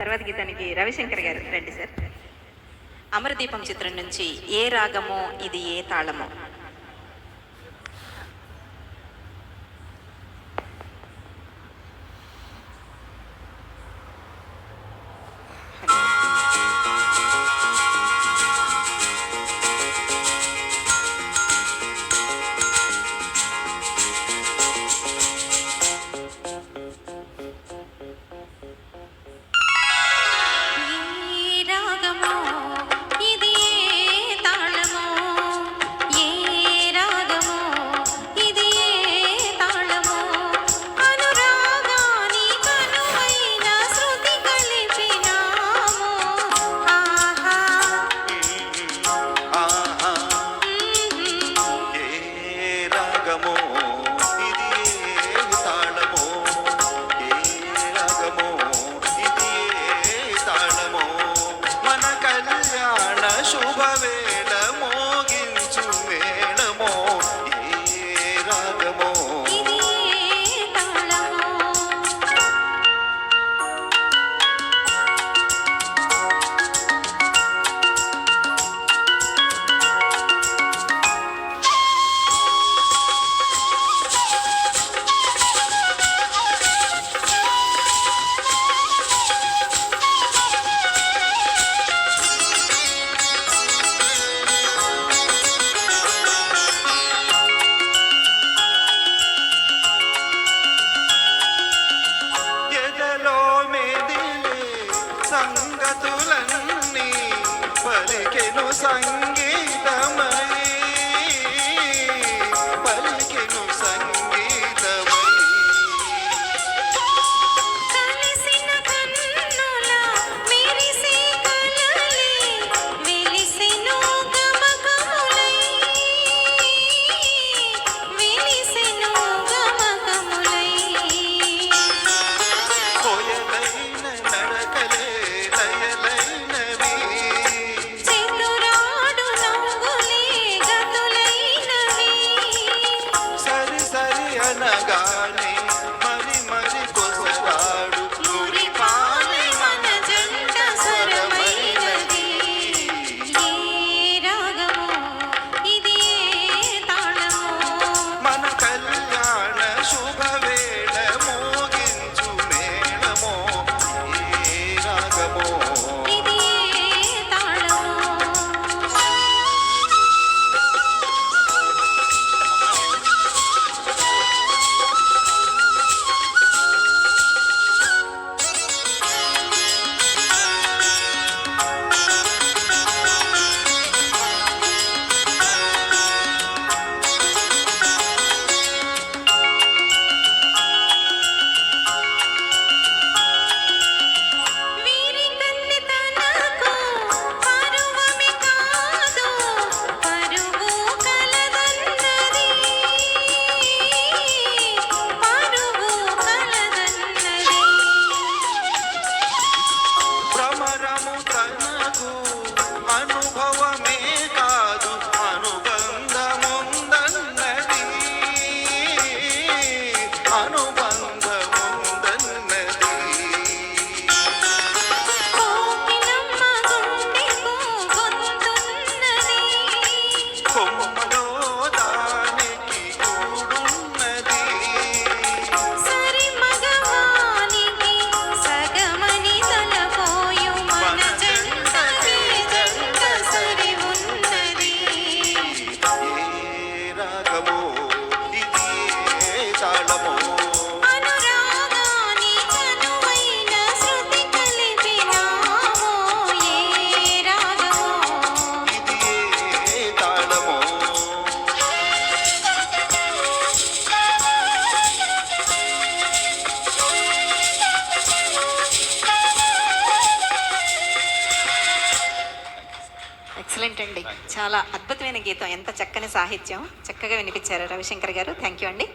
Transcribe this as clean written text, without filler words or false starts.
తర్వాత గీతానికి రవిశంకర్ గారు రండి సార్. అమరదీపం చిత్రం నుంచి ఏ రాగమో ఇది ఏ తాళమో. సంగతులన్నీ పలికెను సంగీతమై పలికెను సంగీతమై కలిసిన కన్నుల మెరిసే కలలే వెలిసెను గమగములై వెలిసెను గమగములై కోయలైన నడకలే లయలైనవి చిగురాడు నవ్వులే గతులైనవి సరి సరి అనగానే మరి మరి కొసరాడు మురిపాలై మన జంట స్వరమైనది ఏ రాగమో ఇది ఏ తాళమో మన కళ్యాణ శుభవేళ మోగించు మేళమో ఏ రాగమో ఇది ఏ తాళమో వీరి కన్ని తనకు పరువమే కాదు పరువు కలదన్నది పరువు కలదన్నది భ్రమరము తనకు అనుభవమే కాదు అనుబంధముందన్నది అనుబంధముందన్నది కోకిలమ్మ గుండెకు గొంతున్నది కొమ్మలో దానికి కూడున్నది సరి మగవానికి సగమని తలపోయు మన జంట జంట సరి ఉన్నది ఏ రాగమో ఇది ఏ తాళమో అనురాగాని కనువైన శృతి కలిపినామో ఏ రాగమో ఇది ఏ తాళమో ఎక్సలెంట్ అండి, చాలా అద్భుతమైన గీతం, ఎంత చక్కని సాహిత్యం, చక్కగా వినిపించారు రవిశంకర్ గారు. థ్యాంక్ యూ అండి.